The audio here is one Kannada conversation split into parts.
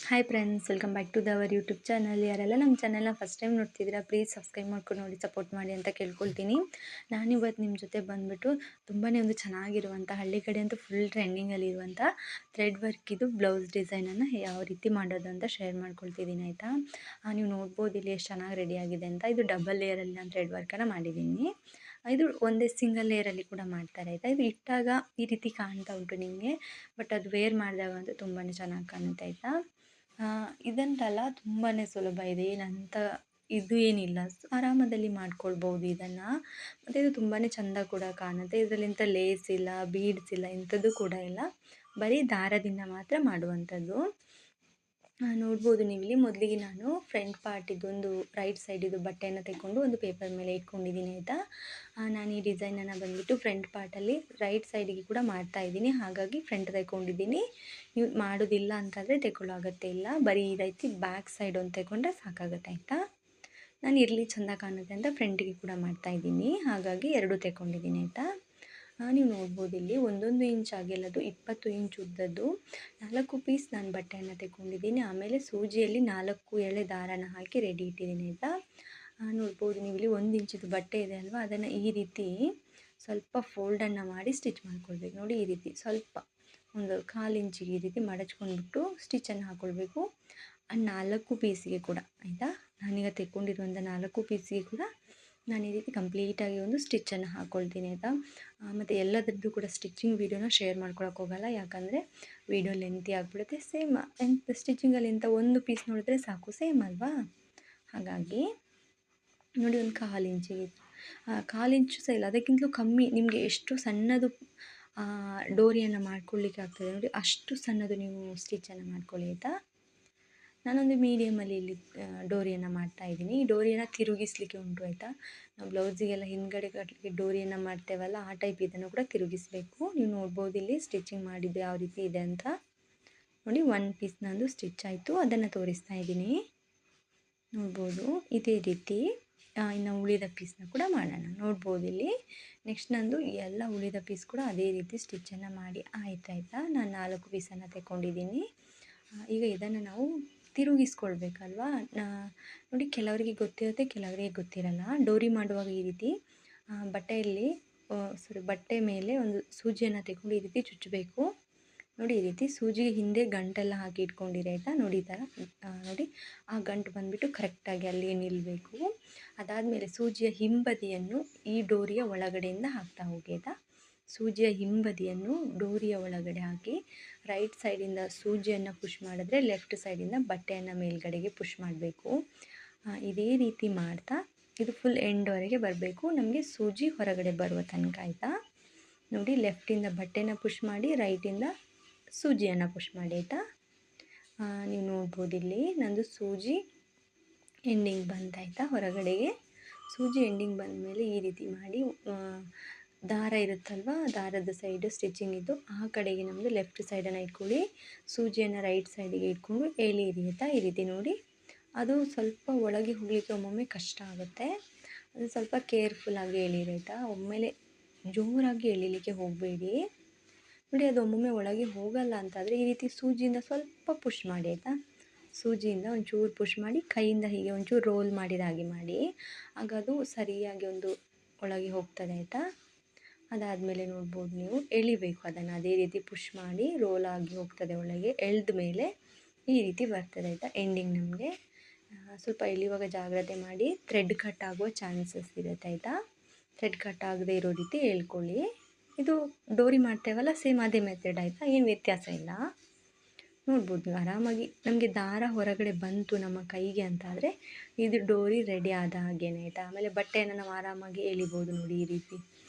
Hi friends, welcome back to ದವರ್ ಯೂಟ್ಯೂಬ್ ಚಾನಲ್. ಯಾರೆಲ್ಲ ನಮ್ಮ ಚಾನಲ್ನ ಫಸ್ಟ್ ಟೈಮ್ ನೋಡ್ತಿದ್ದೀರಾ, ಪ್ಲೀಸ್ ಸಬ್ಸ್ಕ್ರೈಬ್ ಮಾಡ್ಕೊಂಡು ನೋಡಿ, ಸಪೋರ್ಟ್ ಮಾಡಿ ಅಂತ ಕೇಳ್ಕೊಳ್ತೀನಿ. ನಾನಿವತ್ತು ನಿಮ್ಮ ಜೊತೆ ಬಂದುಬಿಟ್ಟು ತುಂಬಾ ಒಂದು ಚೆನ್ನಾಗಿರುವಂಥ, ಹಳ್ಳಿ ಕಡೆ ಅಂತೂ ಫುಲ್ ಟ್ರೆಂಡಿಂಗಲ್ಲಿರುವಂಥ ಥ್ರೆಡ್ ವರ್ಕಿದು ಬ್ಲೌಸ್ ಡಿಸೈನನ್ನು ಯಾವ ರೀತಿ ಮಾಡೋದು ಅಂತ ಶೇರ್ ಮಾಡ್ಕೊಳ್ತಿದ್ದೀನಿ ಆಯಿತಾ. ನೀವು ನೋಡ್ಬೋದು ಇಲ್ಲಿ ಎಷ್ಟು ಚೆನ್ನಾಗಿ ರೆಡಿಯಾಗಿದೆ ಅಂತ. ಇದು ಡಬಲ್ ಲೇಯರಲ್ಲಿ ನಾನು ಥ್ರೆಡ್ ವರ್ಕನ್ನು ಮಾಡಿದ್ದೀನಿ. ಇದು ಒಂದೇ ಸಿಂಗಲ್ ಲೇಯರಲ್ಲಿ ಕೂಡ ಮಾಡ್ತಾರೆ ಆಯಿತಾ. ಇದು ಇಟ್ಟಾಗ ಈ ರೀತಿ ಕಾಣ್ತಾ ಉಂಟು ನಿಮಗೆ, ಬಟ್ ಅದು ವೇರ್ ಮಾಡಿದಾಗ ಅಂತೂ ತುಂಬಾ ಚೆನ್ನಾಗಿ ಕಾಣುತ್ತೆ ಆಯಿತಾ. ಇದಂತಲ್ಲ, ತುಂಬಾ ಸುಲಭ ಇದೆ, ಏನಂತ ಇದು ಏನಿಲ್ಲ, ಆರಾಮದಲ್ಲಿ ಮಾಡ್ಕೊಳ್ಬೋದು ಇದನ್ನು. ಮತ್ತು ಇದು ತುಂಬಾ ಚೆಂದ ಕೂಡ ಕಾಣುತ್ತೆ. ಇದರಲ್ಲಿ ಇಂಥ ಲೇಸ್ ಇಲ್ಲ, ಬೀಡ್ಸ್ ಇಲ್ಲ, ಇಂಥದ್ದು ಕೂಡ ಇಲ್ಲ, ಬರೀ ದಾರದಿಂದ ಮಾತ್ರ ಮಾಡುವಂಥದ್ದು. ನೋಡ್ಬೋದು ನೀವಿಲ್ಲಿ. ಮೊದಲಿಗೆ ನಾನು ಫ್ರಂಟ್ ಪಾರ್ಟ್ ಇದೊಂದು ರೈಟ್ ಸೈಡಿದು ಬಟ್ಟೆಯನ್ನು ತೆಗೆದುಕೊಂಡು ಒಂದು ಪೇಪರ್ ಮೇಲೆ ಇಟ್ಕೊಂಡಿದ್ದೀನಿ ಆಯಿತಾ. ನಾನು ಈ ಡಿಸೈನನ್ನು ಬಂದುಬಿಟ್ಟು ಫ್ರಂಟ್ ಪಾರ್ಟಲ್ಲಿ ರೈಟ್ ಸೈಡಿಗೆ ಕೂಡ ಮಾಡ್ತಾಯಿದ್ದೀನಿ, ಹಾಗಾಗಿ ಫ್ರಂಟ್ ತೆಗೊಂಡಿದ್ದೀನಿ. ನೀವು ಮಾಡೋದಿಲ್ಲ ಅಂತಂದರೆ ತೆಗೊಳ್ಳೋ ಅಗತ್ಯ ಇಲ್ಲ, ಬರೀ ಈ ರೀತಿ ಬ್ಯಾಕ್ ಸೈಡ್ ಒಂದು ತೆಗೊಂಡ್ರೆ ಸಾಕಾಗುತ್ತೆ ಆಯಿತಾ. ನಾನು ಇರಲಿ ಚೆಂದ ಕಾಣುತ್ತೆ ಅಂತ ಫ್ರಂಟಿಗೆ ಕೂಡ ಮಾಡ್ತಾಯಿದ್ದೀನಿ, ಹಾಗಾಗಿ ಎರಡು ತೆಗೊಂಡಿದ್ದೀನಿ ಆಯಿತಾ. ನೀವು ನೋಡ್ಬೋದು ಇಲ್ಲಿ 1 ಇಂಚ್ ಆಗಿಲ್ಲದು 20 ಇಂಚ್ ಉದ್ದದ್ದು 4 ಪೀಸ್ ನಾನು ಬಟ್ಟೆಯನ್ನು ತೆಗೊಂಡಿದ್ದೀನಿ. ಆಮೇಲೆ ಸೂಜಿಯಲ್ಲಿ 4 ಎಳೆ ದಾರನ ಹಾಕಿ ರೆಡಿ ಇಟ್ಟಿದ್ದೀನಿ ಆಯಿತಾ. ನೋಡ್ಬೋದು ನೀವು ಇಲ್ಲಿ 1 ಇಂಚಿದು ಬಟ್ಟೆ ಇದೆ ಅಲ್ವಾ, ಅದನ್ನು ಈ ರೀತಿ ಸ್ವಲ್ಪ ಫೋಲ್ಡನ್ನು ಮಾಡಿ ಸ್ಟಿಚ್ ಮಾಡ್ಕೊಳ್ಬೇಕು. ನೋಡಿ, ಈ ರೀತಿ ಸ್ವಲ್ಪ ಒಂದು 1/4 ಇಂಚಿಗೆ ಈ ರೀತಿ ಮಡಚ್ಕೊಂಡ್ಬಿಟ್ಟು ಸ್ಟಿಚ್ಚನ್ನು ಹಾಕ್ಕೊಳ್ಬೇಕು. ಆ 4 ಪೀಸಿಗೆ ಕೂಡ ಆಯಿತಾ. ನಾನೀಗ ತೆಗೊಂಡಿರುವಂಥ 4 ಪೀಸಿಗೆ ಕೂಡ ನಾನು ಈ ರೀತಿ ಕಂಪ್ಲೀಟಾಗಿ ಒಂದು ಸ್ಟಿಚ್ಚನ್ನು ಹಾಕ್ಕೊಳ್ತೀನಿ ಆಯಿತಾ. ಮತ್ತು ಎಲ್ಲದರದ್ದು ಕೂಡ ಸ್ಟಿಚಿಂಗ್ ವೀಡಿಯೋನ ಶೇರ್ ಮಾಡ್ಕೊಳಕ್ಕೆ ಹೋಗಲ್ಲ, ಯಾಕಂದರೆ ವೀಡಿಯೋ ಲೆಂತಿ ಆಗಿಬಿಡುತ್ತೆ. ಸೇಮ್ ಸ್ಟಿಚಿಂಗಲ್ಲಿ ಇಂಥ ಒಂದು ಪೀಸ್ ನೋಡಿದ್ರೆ ಸಾಕು, ಸೇಮ್ ಅಲ್ವಾ. ಹಾಗಾಗಿ ನೋಡಿ, ಒಂದು 1/4 ಇಂಚಿಗೆ, 1/4 ಇಂಚು ಸಹ ಇಲ್ಲ, ಅದಕ್ಕಿಂತಲೂ ಕಮ್ಮಿ ನಿಮಗೆ ಎಷ್ಟು ಸಣ್ಣದು ಡೋರಿಯನ್ನು ಮಾಡ್ಕೊಳ್ಳಿಕ್ಕೆ ಆಗ್ತದೆ ನೋಡಿ, ಅಷ್ಟು ಸಣ್ಣದು ನೀವು ಸ್ಟಿಚ್ಚನ್ನು ಮಾಡ್ಕೊಳ್ಳಿ ಆಯಿತಾ. ನಾನೊಂದು ಮೀಡಿಯಮಲ್ಲಿ ಇಲ್ಲಿ ಡೋರಿಯನ್ನು ಮಾಡ್ತಾಯಿದ್ದೀನಿ. ಈ ಡೋರಿಯನ್ನು ತಿರುಗಿಸಲಿಕ್ಕೆ ಉಂಟು ಆಯಿತಾ. ನಾವು ಬ್ಲೌಸಿಗೆಲ್ಲ ಹಿಂದ್ಗಡೆ ಕಟ್ಟಲಿಕ್ಕೆ ಡೋರಿಯನ್ನು ಮಾಡ್ತೇವಲ್ಲ, ಆ ಟೈಪ್ ಇದನ್ನು ಕೂಡ ತಿರುಗಿಸಬೇಕು. ನೀವು ನೋಡ್ಬೋದು ಇಲ್ಲಿ ಸ್ಟಿಚಿಂಗ್ ಮಾಡಿದ್ದು ಯಾವ ರೀತಿ ಇದೆ ಅಂತ. ನೋಡಿ, 1 ಪೀಸ್ ನಂದು ಸ್ಟಿಚ್ ಆಯಿತು, ಅದನ್ನು ತೋರಿಸ್ತಾ ಇದ್ದೀನಿ. ನೋಡ್ಬೋದು ಇದೇ ರೀತಿ ಇನ್ನು ಉಳಿದ ಪೀಸ್ನ ಕೂಡ ಮಾಡೋಣ. ನೋಡ್ಬೋದು ಇಲ್ಲಿ ನೆಕ್ಸ್ಟ್ ನಂದು ಎಲ್ಲ ಉಳಿದ ಪೀಸ್ ಕೂಡ ಅದೇ ರೀತಿ ಸ್ಟಿಚ್ಚನ್ನು ಮಾಡಿ ಆಯ್ತಾಯಿತಾ. ನಾನು 4 ಪೀಸನ್ನು ತೆಗೊಂಡಿದ್ದೀನಿ. ಈಗ ಇದನ್ನು ನಾವು ತಿರುಗಿಸ್ಕೊಳ್ಬೇಕಲ್ವಾ. ನೋಡಿ, ಕೆಲವರಿಗೆ ಗೊತ್ತಿರುತ್ತೆ, ಕೆಲವರಿಗೆ ಗೊತ್ತಿರಲ್ಲ. ಡೋರಿ ಮಾಡುವಾಗ ಈ ರೀತಿ ಬಟ್ಟೆ ಮೇಲೆ ಒಂದು ಸೂಜಿಯನ್ನು ತೆಗೆದು ಈ ರೀತಿ ಚುಚ್ಚಬೇಕು. ನೋಡಿ, ಈ ರೀತಿ ಸೂಜಿಗೆ ಹಿಂದೆ ಗಂಟೆಲ್ಲ ಹಾಕಿ ಇಟ್ಕೊಂಡಿರಿ ಆಯಿತಾ. ನೋಡಿ, ಈ ಥರ ನೋಡಿ, ಆ ಗಂಟು ಬಂದುಬಿಟ್ಟು ಕರೆಕ್ಟಾಗಿ ಅಲ್ಲಿ ನಿಲ್ಲಬೇಕು. ಅದಾದಮೇಲೆ ಸೂಜಿಯ ಹಿಂಬದಿಯನ್ನು ಈ ಡೋರಿಯ ಒಳಗಡೆಯಿಂದ ಹಾಕ್ತಾ ಹೋಗಿ ಆಯಿತಾ. ಸೂಜಿಯ ಹಿಂಬದಿಯನ್ನು ಡೋರಿಯ ಒಳಗಡೆ ಹಾಕಿ ರೈಟ್ ಸೈಡಿಂದ ಸೂಜಿಯನ್ನು ಪುಷ್ ಮಾಡಿದ್ರೆ ಲೆಫ್ಟ್ ಸೈಡಿಂದ ಬಟ್ಟೆಯನ್ನು ಮೇಲ್ಗಡೆಗೆ ಪುಷ್ ಮಾಡಬೇಕು. ಇದೇ ರೀತಿ ಮಾಡ್ತಾ ಇದು ಫುಲ್ ಎಂಡ್ವರೆಗೆ ಬರಬೇಕು, ನಮಗೆ ಸೂಜಿ ಹೊರಗಡೆ ಬರುವ ತನಕ ಆಯಿತಾ. ನೋಡಿ, ಲೆಫ್ಟಿಂದ ಬಟ್ಟೆನ ಪುಷ್ ಮಾಡಿ, ರೈಟಿಂದ ಸೂಜಿಯನ್ನು ಪುಷ್ ಮಾಡಿ ಆಯಿತಾ. ನೀವು ನೋಡ್ಬೋದು ಇಲ್ಲಿ ನಂದು ಸೂಜಿ ಎಂಡಿಂಗ್ ಬಂತಾಯಿತಾ. ಹೊರಗಡೆಗೆ ಸೂಜಿ ಎಂಡಿಂಗ್ ಬಂದ ಮೇಲೆ ಈ ರೀತಿ ಮಾಡಿ ದಾರ ಇರುತ್ತಲ್ವ, ದಾರದ ಸೈಡು ಸ್ಟಿಚಿಂಗ್ ಇದ್ದು ಆ ಕಡೆಗೆ ನಮ್ಮದು ಲೆಫ್ಟ್ ಸೈಡನ್ನು ಇಟ್ಕೊಳ್ಳಿ, ಸೂಜಿಯನ್ನು ರೈಟ್ ಸೈಡಿಗೆ ಇಟ್ಕೊಂಡು ಎಳೀರಿ ಆಯಿತಾ. ಈ ರೀತಿ ನೋಡಿ, ಅದು ಸ್ವಲ್ಪ ಒಳಗೆ ಹೋಗಲಿಕ್ಕೆ ಒಮ್ಮೊಮ್ಮೆ ಕಷ್ಟ ಆಗುತ್ತೆ, ಅದು ಸ್ವಲ್ಪ ಕೇರ್ಫುಲ್ಲಾಗಿ ಎಳೀರಿ ಆಯಿತಾ. ಒಮ್ಮೆಲೆ ಜೋರಾಗಿ ಎಳೀಲಿಕ್ಕೆ ಹೋಗಬೇಡಿ. ನೋಡಿ, ಅದು ಒಮ್ಮೊಮ್ಮೆ ಒಳಗೆ ಹೋಗಲ್ಲ ಅಂತಾದರೆ ಈ ರೀತಿ ಸೂಜಿಯಿಂದ ಸ್ವಲ್ಪ ಪುಷ್ ಮಾಡಿ ಆಯಿತಾ. ಸೂಜಿಯಿಂದ ಒಂಚೂರು ಪುಷ್ ಮಾಡಿ, ಕೈಯಿಂದ ಹೀಗೆ ಒಂಚೂರು ರೋಲ್ ಮಾಡಿದ ಹಾಗೆ ಮಾಡಿ, ಆಗ ಅದು ಸರಿಯಾಗಿ ಒಂದು ಒಳಗೆ ಹೋಗ್ತದೆ ಆಯಿತಾ. ಅದಾದಮೇಲೆ ನೋಡ್ಬೋದು ನೀವು ಎಳಿಬೇಕು ಅದನ್ನು, ಅದೇ ರೀತಿ ಪುಷ್ ಮಾಡಿ ರೋಲ್ ಆಗಿ ಹೋಗ್ತದೆ ಒಳಗೆ. ಎಳೆದ ಮೇಲೆ ಈ ರೀತಿ ಬರ್ತದೆ ಆಯಿತಾ. ಎಂಡಿಂಗ್ ನಮಗೆ ಸ್ವಲ್ಪ ಎಳೆಯುವಾಗ ಜಾಗ್ರತೆ ಮಾಡಿ, ಥ್ರೆಡ್ ಕಟ್ ಆಗುವ ಚಾನ್ಸಸ್ ಇರುತ್ತೆ ಆಯಿತಾ. ಥ್ರೆಡ್ ಕಟ್ ಆಗದೆ ಇರೋ ರೀತಿ ಹೇಳ್ಕೊಳ್ಳಿ. ಇದು ಡೋರಿ ಮಾಡ್ತೇವಲ್ಲ, ಸೇಮ್ ಅದೇ ಮೆಥಡ್ ಆಯಿತಾ, ಏನು ವ್ಯತ್ಯಾಸ ಇಲ್ಲ. ನೋಡ್ಬೋದು ನೀವು ಆರಾಮಾಗಿ. ನಮಗೆ ದಾರ ಹೊರಗಡೆ ಬಂತು ನಮ್ಮ ಕೈಗೆ ಅಂತಾದರೆ ಇದು ಡೋರಿ ರೆಡಿ ಆದ ಹಾಗೇನೆ ಆಯಿತಾ. ಆಮೇಲೆ ಬಟ್ಟೆಯನ್ನು ನಾವು ಆರಾಮಾಗಿ ಎಳಿಬೋದು ನೋಡಿ ಈ ರೀತಿ.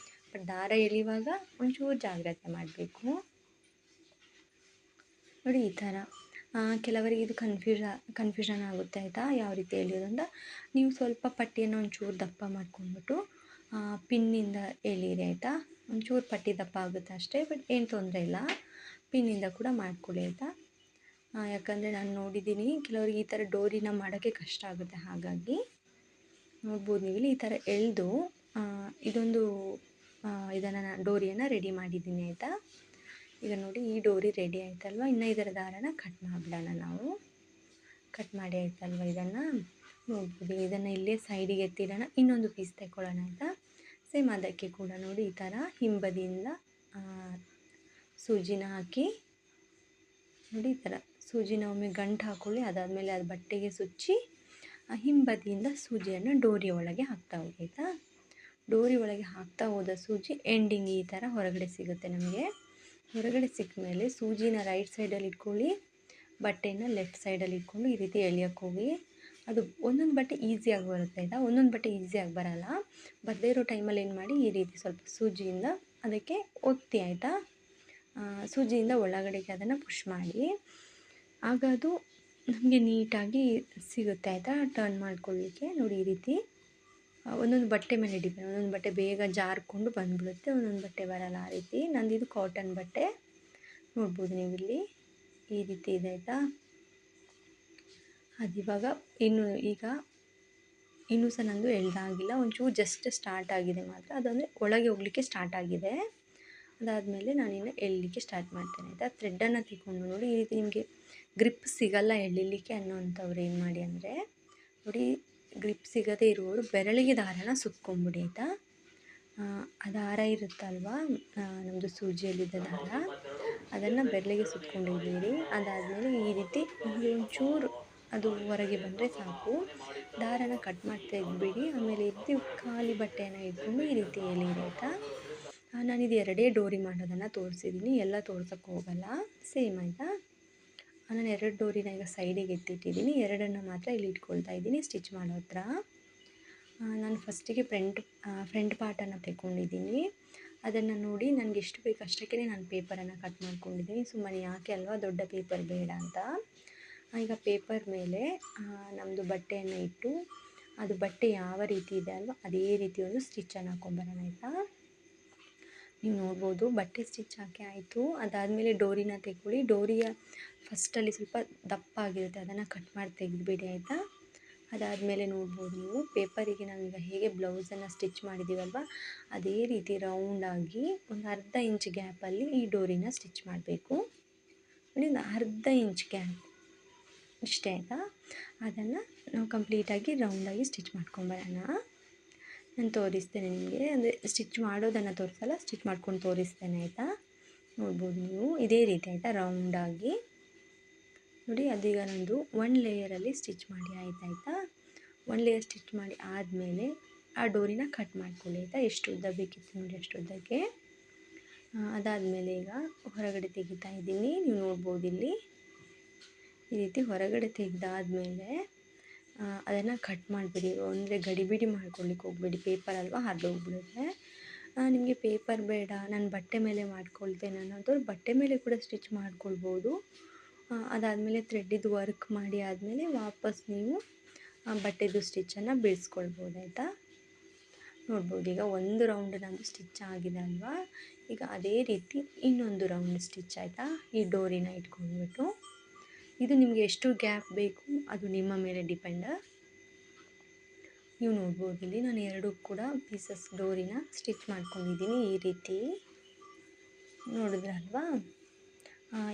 ಬಟ್ ದಾರ ಎಳೆಯುವಾಗ ಒಂಚೂರು ಜಾಗ್ರತೆ ಮಾಡಬೇಕು ನೋಡಿ, ಈ ಥರ. ಕೆಲವರಿಗೆ ಇದು ಕನ್ಫ್ಯೂಷನ್ ಆಗುತ್ತೆ ಆಯಿತಾ, ಯಾವ ರೀತಿ ಎಳೆಯೋದು ಅಂತ. ನೀವು ಸ್ವಲ್ಪ ಪಟ್ಟಿಯನ್ನು ಒಂಚೂರು ದಪ್ಪ ಮಾಡ್ಕೊಂಡ್ಬಿಟ್ಟು ಪಿನ್ನಿಂದ ಎಳೀರಿ ಆಯಿತಾ. ಒಂಚೂರು ಪಟ್ಟಿ ದಪ್ಪ ಆಗುತ್ತೆ ಅಷ್ಟೇ, ಬಟ್ ಏನು ತೊಂದರೆ ಇಲ್ಲ, ಪಿನ್ನಿಂದ ಕೂಡ ಮಾಡ್ಕೊಳ್ಳಿ ಆಯಿತಾ. ಯಾಕಂದರೆ ನಾನು ನೋಡಿದ್ದೀನಿ ಕೆಲವರಿಗೆ ಈ ಥರ ಡೋರಿನ ಮಾಡೋಕ್ಕೆ ಕಷ್ಟ ಆಗುತ್ತೆ, ಹಾಗಾಗಿ ನೋಡ್ಬೋದು ನೀವು ಇಲ್ಲಿ ಈ ಥರ ಎಳೆದು ಇದೊಂದು ಇದನ್ನು ನಾನು ಡೋರಿಯನ್ನು ರೆಡಿ ಮಾಡಿದ್ದೀನಿ ಆಯಿತಾ. ಈಗ ನೋಡಿ, ಈ ಡೋರಿ ರೆಡಿ ಆಯ್ತಲ್ವ, ಇನ್ನು ಇದರ ದಾರನ ಕಟ್ ಮಾಡಿಬಿಡೋಣ ನಾವು. ಕಟ್ ಮಾಡಿ ಆಯ್ತಲ್ವ, ಇದನ್ನು ನೋಡ್ಬೋದು. ಇದನ್ನು ಇಲ್ಲೇ ಸೈಡಿಗೆ ಎತ್ತಿಡೋಣ, ಇನ್ನೊಂದು ಪೀಸ್ ತಗೊಳ್ಳೋಣ ಆಯಿತಾ. ಸೇಮ್ ಅದಕ್ಕೆ ಕೂಡ ನೋಡಿ ಈ ಥರ ಹಿಂಬದಿಯಿಂದ ಸೂಜಿನ ಹಾಕಿ ನೋಡಿ, ಈ ಥರ ಸೂಜಿನ ಒಮ್ಮೆ ಗಂಟು ಹಾಕ್ಕೊಳ್ಳಿ. ಅದಾದಮೇಲೆ ಅದು ಬಟ್ಟೆಗೆ ಸುಚ್ಚಿ ಹಿಂಬದಿಯಿಂದ ಸೂಜಿಯನ್ನು ಡೋರಿ ಒಳಗೆ ಹಾಕ್ತಾ ಹೋಗಿ ಆಯಿತಾ. ಡೋರಿ ಒಳಗೆ ಹಾಕ್ತಾ ಹೋದ ಸೂಜಿ ಎಂಡಿಂಗ್ ಈ ಥರ ಹೊರಗಡೆ ಸಿಗುತ್ತೆ ನಮಗೆ. ಹೊರಗಡೆ ಸಿಕ್ಕ ಮೇಲೆ ಸೂಜಿನ ರೈಟ್ ಸೈಡಲ್ಲಿ ಇಟ್ಕೊಳ್ಳಿ, ಬಟ್ಟೆನ ಲೆಫ್ಟ್ ಸೈಡಲ್ಲಿ ಇಟ್ಕೊಂಡು ಈ ರೀತಿ ಎಳಿಯೋಕ್ಕೆ ಹೋಗಿ. ಅದು ಒಂದೊಂದು ಬಟ್ಟೆ ಈಸಿಯಾಗಿ ಬರುತ್ತೆ ಆಯಿತಾ, ಒಂದೊಂದು ಬಟ್ಟೆ ಈಸಿಯಾಗಿ ಬರೋಲ್ಲ. ಬರದೇ ಇರೋ ಟೈಮಲ್ಲಿ ಏನು ಮಾಡಿ, ಈ ರೀತಿ ಸ್ವಲ್ಪ ಸೂಜಿಯಿಂದ ಅದಕ್ಕೆ ಒತ್ತಿ ಆಯಿತಾ. ಸೂಜಿಯಿಂದ ಒಳಗಡೆಗೆ ಅದನ್ನು ಪುಷ್ ಮಾಡಿ, ಆಗ ಅದು ನಮಗೆ ನೀಟಾಗಿ ಸಿಗುತ್ತೆ ಆಯಿತಾ. ಟರ್ನ್ ಮಾಡ್ಕೊಳ್ಳಿಕ್ಕೆ ನೋಡಿ ಈ ರೀತಿ ಒಂದೊಂದು ಬಟ್ಟೆ ಮೇಲೆ ಡಿಪೆಂಡ್. ಒಂದೊಂದು ಬಟ್ಟೆ ಬೇಗ ಜಾರಿಕೊಂಡು ಬಂದುಬಿಡುತ್ತೆ, ಒಂದೊಂದು ಬಟ್ಟೆ ಬರೋಲ್ಲ ಆ ರೀತಿ. ನಂದಿದು ಕಾಟನ್ ಬಟ್ಟೆ ನೋಡ್ಬೋದು ನೀವು ಇಲ್ಲಿ ಈ ರೀತಿ ಇದೆ ಆಯಿತಾ. ಅದಿವಾಗ ಇನ್ನೂ ಸಹ ನಂದು ಎಳ್ದಾಗಿಲ್ಲ, ಒಂಚೂರು ಜಸ್ಟ್ ಸ್ಟಾರ್ಟ್ ಆಗಿದೆ ಮಾತ್ರ. ಅದಂದರೆ ಒಳಗೆ ಹೋಗಲಿಕ್ಕೆ ಸ್ಟಾರ್ಟ್ ಆಗಿದೆ. ಅದಾದಮೇಲೆ ನಾನಿನ್ನು ಎಳಲಿಕ್ಕೆ ಸ್ಟಾರ್ಟ್ ಮಾಡ್ತೇನೆ ಆಯಿತಾ. ಥ್ರೆಡ್ಡನ್ನು ತಗೊಂಡು ನೋಡಿ ಈ ರೀತಿ ನಿಮಗೆ ಗ್ರಿಪ್ ಸಿಗಲ್ಲ ಎಳಿಲಿಕ್ಕೆ ಅನ್ನೋವಂಥವ್ರು ಏನು ಮಾಡಿ ಅಂದರೆ ನೋಡಿ, ಗ್ರಿಪ್ ಸಿಗದೇ ಇರುವವರು ಬೆರಳಿಗೆ ದಾರನ ಸುತ್ಕೊಂಡ್ಬಿಡಿ ಆಯಿತಾ. ಆ ದಾರ ಇರುತ್ತಲ್ವ, ನಮ್ಮದು ಸೂಜಿಯಲ್ಲಿದ್ದ ದಾರ, ಅದನ್ನು ಬೆರಳಿಗೆ ಸುತ್ಕೊಂಡಿದ್ದೀರಿ. ಅದಾದಮೇಲೆ ಈ ರೀತಿ ನಿಮಗೆ ಒಂಚೂರು ಅದು ಹೊರಗೆ ಬಂದರೆ ಸಾಕು, ದಾರನ ಕಟ್ ಮಾಡಿ ತೆಗೆದುಬಿಡಿ. ಆಮೇಲೆ ಈ ರೀತಿ ಖಾಲಿ ಬಟ್ಟೆಯನ್ನು ಇಟ್ಕೊಂಡು ಈ ರೀತಿ ಎಳೀರಿ ಆಯಿತಾ. ನಾನಿದು ಎರಡೇ ಡೋರಿ ಮಾಡೋದನ್ನು ತೋರಿಸಿದ್ದೀನಿ, ಎಲ್ಲ ತೋರ್ಸೋಕ್ಕೆ ಹೋಗಲ್ಲ. ಸೇಮ್ ಆಯಿತಾ. ನಾನು 2 ಡೋರಿನ ಈಗ ಸೈಡಿಗೆ ಎತ್ತಿಟ್ಟಿದ್ದೀನಿ, 2 ಮಾತ್ರ ಇಲ್ಲಿ ಇಟ್ಕೊಳ್ತಾ ಇದ್ದೀನಿ ಸ್ಟಿಚ್ ಮಾಡೋ ಹತ್ರ. ನಾನು ಫಸ್ಟಿಗೆ ಫ್ರಂಟ್ ಪಾರ್ಟನ್ನು ತೆಕ್ಕೊಂಡಿದ್ದೀನಿ. ಅದನ್ನು ನೋಡಿ ನನಗೆ ಎಷ್ಟು ಬೇಕು ಅಷ್ಟಕ್ಕೇ ನಾನು ಪೇಪರನ್ನು ಕಟ್ ಮಾಡ್ಕೊಂಡಿದ್ದೀನಿ. ಸುಮ್ಮನೆ ಯಾಕೆ ಅಲ್ವಾ, ದೊಡ್ಡ ಪೇಪರ್ ಬೇಡ ಅಂತ. ಈಗ ಪೇಪರ್ ಮೇಲೆ ನಮ್ಮದು ಬಟ್ಟೆಯನ್ನು ಇಟ್ಟು, ಅದು ಬಟ್ಟೆ ಯಾವ ರೀತಿ ಇದೆ ಅಲ್ವ ಅದೇ ರೀತಿ ಒಂದು ಸ್ಟಿಚ್ಚನ್ನು ಹಾಕ್ಕೊಂಬರೋಣ ಆಯಿತಾ. ನೀವು ನೋಡ್ಬೋದು ಬಟ್ಟೆ ಸ್ಟಿಚ್ ಹಾಕಿ ಆಯಿತು. ಅದಾದಮೇಲೆ ಡೋರಿನ ತೆಗೊಳ್ಳಿ. ಡೋರಿಯ ಫಸ್ಟಲ್ಲಿ ಸ್ವಲ್ಪ ದಪ್ಪ ಆಗಿರುತ್ತೆ, ಅದನ್ನು ಕಟ್ ಮಾಡಿ ತೆಗೆದುಬಿಡಿ ಆಯಿತಾ. ಅದಾದಮೇಲೆ ನೋಡ್ಬೋದು ನೀವು ಪೇಪರಿಗೆ ನಾವೀಗ ಹೇಗೆ ಬ್ಲೌಸನ್ನು ಸ್ಟಿಚ್ ಮಾಡಿದ್ದೀವಲ್ವ ಅದೇ ರೀತಿ ರೌಂಡಾಗಿ ಒಂದು ಅರ್ಧ ಇಂಚ್ ಗ್ಯಾಪಲ್ಲಿ ಈ ಡೋರಿನ ಸ್ಟಿಚ್ ಮಾಡಬೇಕು. ನೋಡಿ, ಒಂದು ಅರ್ಧ ಇಂಚ್ ಗ್ಯಾಪ್ ಇಷ್ಟೇ ಆಯಿತಾ. ಅದನ್ನು ನಾವು ಕಂಪ್ಲೀಟಾಗಿ ರೌಂಡಾಗಿ ಸ್ಟಿಚ್ ಮಾಡ್ಕೊಂಬರೋಣ. ನಾನು ತೋರಿಸ್ತೇನೆ ನಿಮಗೆ, ಅಂದರೆ ಸ್ಟಿಚ್ ಮಾಡೋದನ್ನು ತೋರಿಸಲ್ಲ, ಸ್ಟಿಚ್ ಮಾಡ್ಕೊಂಡು ತೋರಿಸ್ತೇನೆ ಆಯಿತಾ. ನೋಡ್ಬೋದು ನೀವು ಇದೇ ರೀತಿ ಆಯಿತಾ, ರೌಂಡಾಗಿ ನೋಡಿ. ಅದೀಗ ನಂದು 1 ಲೇಯರಲ್ಲಿ ಸ್ಟಿಚ್ ಮಾಡಿ ಆಯಿತಾ. 1 ಲೇಯರ್ ಸ್ಟಿಚ್ ಮಾಡಿ ಆದಮೇಲೆ ಆ ಡೋರಿನ ಕಟ್ ಮಾಡ್ಕೊಳ್ಳಿ ಆಯಿತಾ. ಎಷ್ಟು ಉದ್ದ ಬೇಕಿತ್ತು ನೋಡಿ ಅಷ್ಟು ಉದ್ದಕ್ಕೆ. ಅದಾದಮೇಲೆ ಈಗ ಹೊರಗಡೆ ತೆಗಿತಾ ಇದ್ದೀನಿ, ನೀವು ನೋಡ್ಬೋದು ಇಲ್ಲಿ ಈ ರೀತಿ ಹೊರಗಡೆ ತೆಗೆದಾದ್ಮೇಲೆ ಅದನ್ನು ಕಟ್ ಮಾಡಿಬಿಡಿ. ಅಂದರೆ ಗಡಿಬಿಡಿ ಮಾಡ್ಕೊಳ್ಳಿಕ್ಕೆ ಹೋಗ್ಬೇಡಿ, ಪೇಪರ್ ಅಲ್ವಾ ಹರಿದೋಗ್ಬಿಡುತ್ತೆ. ನಿಮಗೆ ಪೇಪರ್ ಬೇಡ, ನಾನು ಬಟ್ಟೆ ಮೇಲೆ ಮಾಡ್ಕೊಳ್ತೇನೆ ಅನ್ನೋದವ್ರು ಬಟ್ಟೆ ಮೇಲೆ ಕೂಡ ಸ್ಟಿಚ್ ಮಾಡ್ಕೊಳ್ಬೋದು. ಅದಾದಮೇಲೆ ಥ್ರೆಡ್ಡಿದ್ದು ವರ್ಕ್ ಮಾಡಿ ಆದಮೇಲೆ ವಾಪಸ್ ನೀವು ಬಟ್ಟೆದು ಸ್ಟಿಚ್ಚನ್ನು ಬಿಡಿಸ್ಕೊಳ್ಬೋದು ಆಯಿತಾ. ನೋಡ್ಬೋದು ಈಗ ಒಂದು ರೌಂಡ್ ನಂದು ಸ್ಟಿಚ್ ಆಗಿದೆ ಅಲ್ವಾ. ಈಗ ಅದೇ ರೀತಿ ಇನ್ನೊಂದು ರೌಂಡ್ ಸ್ಟಿಚ್ ಆಯಿತಾ, ಈ ಡೋರಿನ ಇಟ್ಕೊಂಡ್ಬಿಟ್ಟು. ಇದು ನಿಮಗೆ ಎಷ್ಟು ಗ್ಯಾಪ್ ಬೇಕು ಅದು ನಿಮ್ಮ ಮೇಲೆ ಡಿಪೆಂಡ್. ನೀವು ನೋಡ್ಬೋದು ಇಲ್ಲಿ ನಾನು 2 ಕೂಡ ಪೀಸಸ್ ಡೋರಿನ ಸ್ಟಿಚ್ ಮಾಡ್ಕೊಂಡಿದ್ದೀನಿ ಈ ರೀತಿ, ನೋಡಿದ್ರಲ್ವಾ.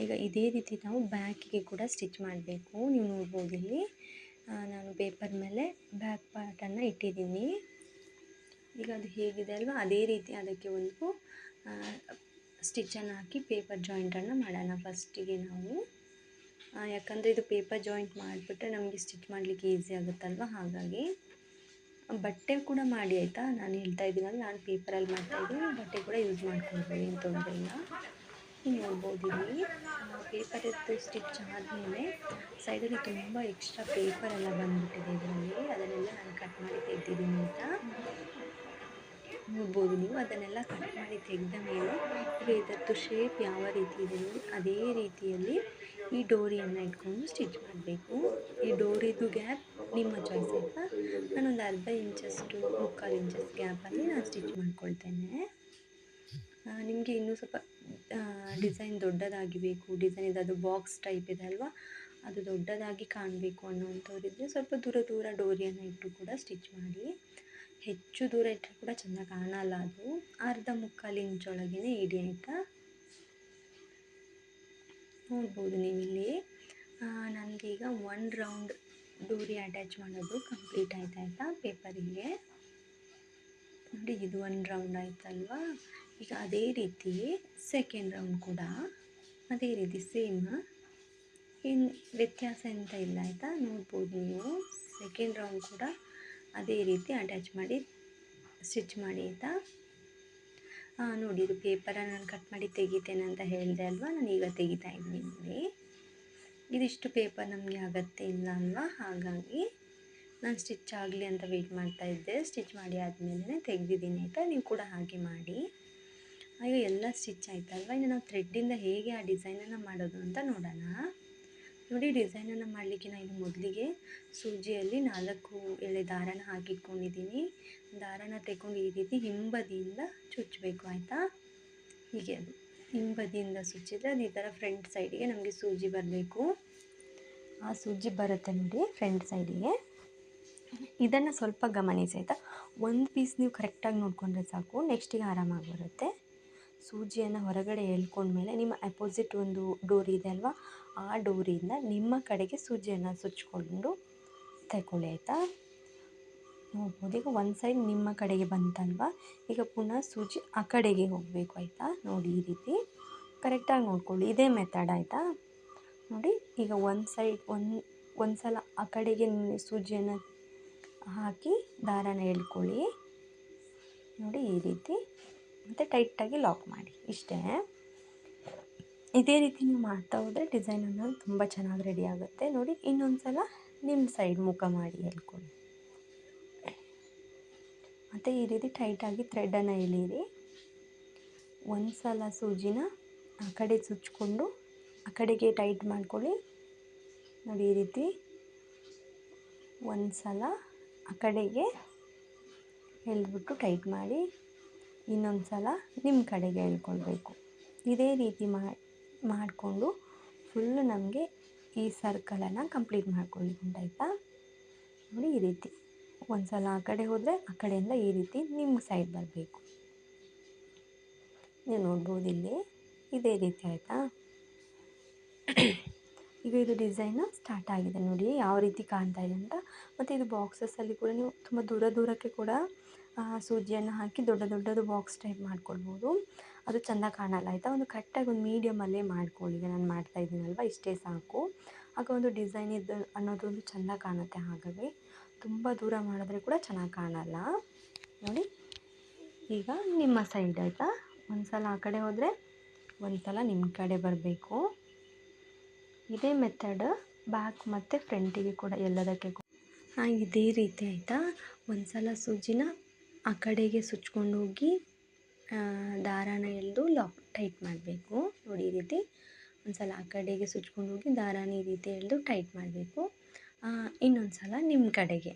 ಈಗ ಇದೇ ರೀತಿ ನಾವು ಬ್ಯಾಕಿಗೆ ಕೂಡ ಸ್ಟಿಚ್ ಮಾಡಬೇಕು. ನೀವು ನೋಡ್ಬೋದು ಇಲ್ಲಿ ನಾನು ಪೇಪರ್ ಮೇಲೆ ಬ್ಯಾಕ್ ಪಾರ್ಟನ್ನು ಇಟ್ಟಿದ್ದೀನಿ. ಈಗ ಅದು ಹೇಗಿದೆ ಅಲ್ವಾ ಅದೇ ರೀತಿ ಅದಕ್ಕೆ ಒಂದು ಸ್ಟಿಚ್ಚನ್ನು ಹಾಕಿ ಪೇಪರ್ ಜಾಯಿಂಟನ್ನು ಮಾಡೋಣ ಫಸ್ಟಿಗೆ ನಾವು. ಯಾಕಂದರೆ ಇದು ಪೇಪರ್ ಜಾಯಿಂಟ್ ಮಾಡಿಬಿಟ್ರೆ ನಮಗೆ ಸ್ಟಿಚ್ ಮಾಡಲಿಕ್ಕೆ ಈಸಿ ಆಗುತ್ತಲ್ವ, ಹಾಗಾಗಿ ಬಟ್ಟೆ ಕೂಡ ಮಾಡಿ ಆಯಿತಾ. ನಾನು ಹೇಳ್ತಾ ಇದ್ದೀನಲ್ಲ, ನಾನು ಪೇಪರಲ್ಲಿ ಮಾಡ್ತಾಯಿದ್ದೀನಿ, ಬಟ್ಟೆ ಕೂಡ ಯೂಸ್ ಮಾಡ್ಕೊಳ್ಬೋದು, ಏನು ತೊಂದರೆ ಇಲ್ಲ. ನೀವು ನೋಡ್ಬೋದು ಇಲ್ಲಿ ಪೇಪರ್ ಎತ್ತು ಸ್ಟಿಚ್ ಆದಮೇಲೆ ಸೈಡಲ್ಲಿ ತುಂಬ ಎಕ್ಸ್ಟ್ರಾ ಪೇಪರೆಲ್ಲ ಬಂದುಬಿಟ್ಟಿದೆ ಇದರಲ್ಲಿ, ಅದನ್ನೆಲ್ಲ ನಾನು ಕಟ್ ಮಾಡಿ ತೆಗೆದಿದ್ದೀನಿ ಆಯಿತಾ. ನೋಡ್ಬೋದು ನೀವು ಅದನ್ನೆಲ್ಲ ಕಟ್ ಮಾಡಿ ತೆಗೆದ ಮೇಲೆ ಈಗ ಇದರದ್ದು ಶೇಪ್ ಯಾವ ರೀತಿ ಇದೆ ನೋಡಿ ಅದೇ ರೀತಿಯಲ್ಲಿ ಈ ಡೋರಿಯನ್ನು ಇಟ್ಕೊಂಡು ಸ್ಟಿಚ್ ಮಾಡಬೇಕು. ಈ ಡೋರಿದು ಗ್ಯಾಪ್ ನಿಮ್ಮ ಚಾಯ್ಸ್ ಆಯಿತಾ. ನಾನೊಂದು ಅರ್ಧ ಇಂಚಷ್ಟು 3/4 ಇಂಚಸ್ ಗ್ಯಾಪಲ್ಲಿ ನಾನು ಸ್ಟಿಚ್ ಮಾಡ್ಕೊಳ್ತೇನೆ. ನಿಮಗೆ ಇನ್ನೂ ಸ್ವಲ್ಪ ಡಿಸೈನ್ ದೊಡ್ಡದಾಗಿ ಬೇಕು, ಡಿಸೈನ್ ಇದೆ ಅದು ಬಾಕ್ಸ್ ಟೈಪ್ ಇದೆ ಅಲ್ವಾ, ಅದು ದೊಡ್ಡದಾಗಿ ಕಾಣಬೇಕು ಅನ್ನೋವಂಥವ್ರಿದ್ದರೆ ಸ್ವಲ್ಪ ದೂರ ಡೋರಿಯನ್ನು ಇಟ್ಟು ಕೂಡ ಸ್ಟಿಚ್ ಮಾಡಿ. ಹೆಚ್ಚು ದೂರ ಇಟ್ಟರೆ ಕೂಡ ಚೆಂದ ಕಾಣಲ್ಲ, ಅದು ಅರ್ಧ 3/4 ಇಂಚ್ ಒಳಗೇ ಇಡಿ ಆಯಿತಾ. ನೋಡ್ಬೋದು ನೀವು ಇಲ್ಲಿ ನನಗೀಗ 1 ರೌಂಡ್ ಡೋರಿ ಅಟ್ಯಾಚ್ ಮಾಡೋದು ಕಂಪ್ಲೀಟ್ ಆಯ್ತಾ ಪೇಪರಿಗೆ. ನೋಡಿ ಇದು 1 ರೌಂಡ್ ಆಯ್ತಲ್ವಾ. ಈಗ ಅದೇ ರೀತಿ ಸೆಕೆಂಡ್ ರೌಂಡ್ ಕೂಡ ಅದೇ ರೀತಿ ಸೇಮ್, ಏನು ವ್ಯತ್ಯಾಸ ಎಂತ ಇಲ್ಲ ಆಯಿತಾ. ನೋಡ್ಬೋದು ನೀವು ಸೆಕೆಂಡ್ ರೌಂಡ್ ಕೂಡ ಅದೇ ರೀತಿ ಅಟ್ಯಾಚ್ ಮಾಡಿ ಸ್ಟಿಚ್ ಮಾಡಿ ಆಯಿತಾ. ನೋಡಿ ಇದು ಪೇಪರನ್ನು ನಾನು ಕಟ್ ಮಾಡಿ ತೆಗಿತೇನೆ ಅಂತ ಹೇಳಿದೆ ಅಲ್ವಾ, ನಾನು ಈಗ ತೆಗಿತಾ ಇದ್ದೀನಿ. ನೋಡಿ ಇದಿಷ್ಟು ಪೇಪರ್ ನಮಗೆ ಅಗತ್ಯ ಇಲ್ಲ ಅಲ್ವಾ, ಹಾಗಾಗಿ ನಾನು ಸ್ಟಿಚ್ ಆಗಲಿ ಅಂತ ವೆಯ್ಟ್ ಮಾಡ್ತಾ ಇದ್ದೆ. ಸ್ಟಿಚ್ ಮಾಡಿ ಆದಮೇಲೆ ತೆಗೆದಿದ್ದೀನಿ ಆಯಿತಾ. ನೀವು ಕೂಡ ಹಾಗೆ ಮಾಡಿ. ಈಗ ಎಲ್ಲ ಸ್ಟಿಚ್ ಆಯ್ತಲ್ವ. ಇನ್ನು ನಾವು ಥ್ರೆಡ್ಡಿಂದ ಹೇಗೆ ಆ ಡಿಸೈನನ್ನು ಮಾಡೋದು ಅಂತ ನೋಡೋಣ. ನೋಡಿ ಡಿಸೈನನ್ನು ಮಾಡಲಿಕ್ಕೆ ನಾನು ಮೊದಲಿಗೆ ಸೂಜಿಯಲ್ಲಿ 4 ಎಳೆ ದಾರನ ಹಾಕಿಟ್ಕೊಂಡಿದ್ದೀನಿ. ದಾರನ ತೆಗೊಂಡು ಈ ರೀತಿ ಹಿಂಬದಿಯಿಂದ ಚುಚ್ಚಬೇಕು ಆಯಿತಾ. ಹೀಗೆ ಅದು ಹಿಂಬದಿಯಿಂದ ಚುಚ್ಚಿದರೆ ಅದು ಈ ಥರ ಫ್ರಂಟ್ ಸೈಡಿಗೆ ನಮಗೆ ಸೂಜಿ ಬರಬೇಕು. ಆ ಸೂಜಿ ಬರುತ್ತೆ ನೋಡಿ ಫ್ರಂಟ್ ಸೈಡಿಗೆ. ಇದನ್ನು ಸ್ವಲ್ಪ ಗಮನಿಸಿ ಆಯಿತಾ. ಒಂದು ಪೀಸ್ ನೀವು ಕರೆಕ್ಟಾಗಿ ನೋಡಿಕೊಂಡ್ರೆ ಸಾಕು, ನೆಕ್ಸ್ಟಿಗೆ ಆರಾಮಾಗಿ ಬರುತ್ತೆ. ಸೂಜಿಯನ್ನು ಹೊರಗಡೆ ಎಳ್ಕೊಂಡ್ಮೇಲೆ ನಿಮ್ಮ ಅಪೋಸಿಟ್ ಒಂದು ಡೋರಿ ಇದೆ ಅಲ್ವಾ, ಆ ಡೋರಿಯಿಂದ ನಿಮ್ಮ ಕಡೆಗೆ ಸೂಜಿಯನ್ನು ಸುಚ್ಚಿಕೊಂಡು ತಗೊಳ್ಳಿ ಆಯಿತಾ. ನೋಡ್ಬೋದು ಈಗ ಒಂದು ಸೈಡ್ ನಿಮ್ಮ ಕಡೆಗೆ ಬಂತಲ್ವಾ, ಈಗ ಪುನಃ ಸೂಜಿ ಆ ಕಡೆಗೆ ಹೋಗಬೇಕು ಆಯಿತಾ. ನೋಡಿ ಈ ರೀತಿ ಕರೆಕ್ಟಾಗಿ ನೋಡ್ಕೊಳ್ಳಿ, ಇದೇ ಮೆಥಡ್ ಆಯಿತಾ. ನೋಡಿ ಈಗ ಒಂದು ಸೈಡ್ ಒಂದು ಸಲ ಆ ಕಡೆಗೆ ಸೂಜಿಯನ್ನು ಹಾಕಿ ದಾರನ ಎಳ್ಕೊಳ್ಳಿ. ನೋಡಿ ಈ ರೀತಿ ಮತ್ತು ಟೈಟಾಗಿ ಲಾಕ್ ಮಾಡಿ. ಇಷ್ಟೇ. ಇದೇ ರೀತಿ ನೀವು ಮಾಡ್ತಾ ಹೋದರೆ ಡಿಸೈನ್ ಅನ್ನೋದು ತುಂಬ ಚೆನ್ನಾಗಿ ರೆಡಿ ಆಗುತ್ತೆ. ನೋಡಿ ಇನ್ನೊಂದು ಸಲ ನಿಮ್ಮ ಸೈಡ್ ಮುಖ ಮಾಡಿ ಎಳ್ಕೊಳ್ಳಿ. ಮತ್ತು ಈ ರೀತಿ ಟೈಟಾಗಿ ಥ್ರೆಡನ್ನು ಎಳೀರಿ. ಒಂದು ಸಲ ಸೂಜಿನ ಆ ಕಡೆ ಸುಚ್ಕೊಂಡು ಆ ಕಡೆಗೆ ಟೈಟ್ ಮಾಡ್ಕೊಳ್ಳಿ. ನೋಡಿ ಈ ರೀತಿ ಒಂದು ಸಲ ಆ ಕಡೆಗೆ ಎಳ್ಬಿಟ್ಟು ಟೈಟ್ ಮಾಡಿ, ಇನ್ನೊಂದು ಸಲ ನಿಮ್ಮ ಕಡೆಗೆ ಎಳ್ಕೊಳ್ಬೇಕು. ಇದೇ ರೀತಿ ಮಾಡಿಕೊಂಡು ಫುಲ್ಲು ನಮಗೆ ಈ ಸರ್ಕಲನ್ನು ಕಂಪ್ಲೀಟ್ ಮಾಡ್ಕೊಳ್ಳಿ ಆಯಿತಾ. ನೋಡಿ ಈ ರೀತಿ ಒಂದು ಸಲ ಆ ಕಡೆ ಹೋದರೆ ಆ ಕಡೆಯಿಂದ ಈ ರೀತಿ ನಿಮ್ಮ ಸೈಡ್ ಬರಬೇಕು. ನೀವು ನೋಡ್ಬೋದು ಇಲ್ಲಿ ಇದೇ ರೀತಿ ಆಯಿತಾ. ಈಗ ಇದು ಡಿಸೈನು ಸ್ಟಾರ್ಟ್ ಆಗಿದೆ ನೋಡಿ ಯಾವ ರೀತಿ ಕಾಣ್ತಾ ಇದೆ ಅಂತ. ಮತ್ತು ಇದು ಬಾಕ್ಸಸ್ಸಲ್ಲಿ ಕೂಡ ನೀವು ತುಂಬ ದೂರಕ್ಕೆ ಕೂಡ ಸೂಜಿಯನ್ನು ಹಾಕಿ ದೊಡ್ಡದು ಬಾಕ್ಸ್ ಟೈಪ್ ಮಾಡ್ಕೊಳ್ಬೋದು. ಅದು ಚೆಂದ ಕಾಣಲ್ಲ ಆಯಿತಾ. ಒಂದು ಕರೆಕ್ಟಾಗಿ ಒಂದು ಮೀಡಿಯಮಲ್ಲೇ ಮಾಡ್ಕೊಳ್ಳಿ. ಈಗ ನಾನು ಮಾಡ್ತಾ ಇದ್ದೀನಲ್ವ ಇಷ್ಟೇ ಸಾಕು. ಆಗ ಒಂದು ಡಿಸೈನ್ ಇದು ಅನ್ನೋದೊಂದು ಚೆಂದ ಕಾಣುತ್ತೆ. ಹಾಗಾಗಿ ತುಂಬ ದೂರ ಮಾಡಿದ್ರೆ ಕೂಡ ಚೆನ್ನಾಗಿ ಕಾಣಲ್ಲ. ನೋಡಿ ಈಗ ನಿಮ್ಮ ಸೈಡ್ ಆಯಿತಾ. ಒಂದು ಸಲ ಆ ಕಡೆ ಹೋದರೆ ಒಂದು ಸಲ ನಿಮ್ಮ ಕಡೆ ಬರಬೇಕು. ಇದೇ ಮೆಥಡ್ ಬ್ಯಾಕ್ ಮತ್ತು ಫ್ರಂಟಿಗೆ ಕೂಡ ಎಲ್ಲದಕ್ಕೆ ಇದೇ ರೀತಿ ಆಯಿತಾ. ಒಂದು ಸಲ ಸೂಜಿನ ಆ ಕಡೆಗೆ ಸುಚ್ಕೊಂಡು ಹೋಗಿ ದಾರಾನ ಎಳೆದು ಟೈಟ್ ಮಾಡಬೇಕು. ನೋಡಿ ಈ ರೀತಿ ಒಂದು ಸಲ ಆ ಕಡೆಗೆ ಸುಚ್ಕೊಂಡು ಹೋಗಿ ದಾರಾನ ಈ ರೀತಿ ಎಳೆದು ಟೈಟ್ ಮಾಡಬೇಕು. ಇನ್ನೊಂದು ಸಲ ನಿಮ್ಮ ಕಡೆಗೆ.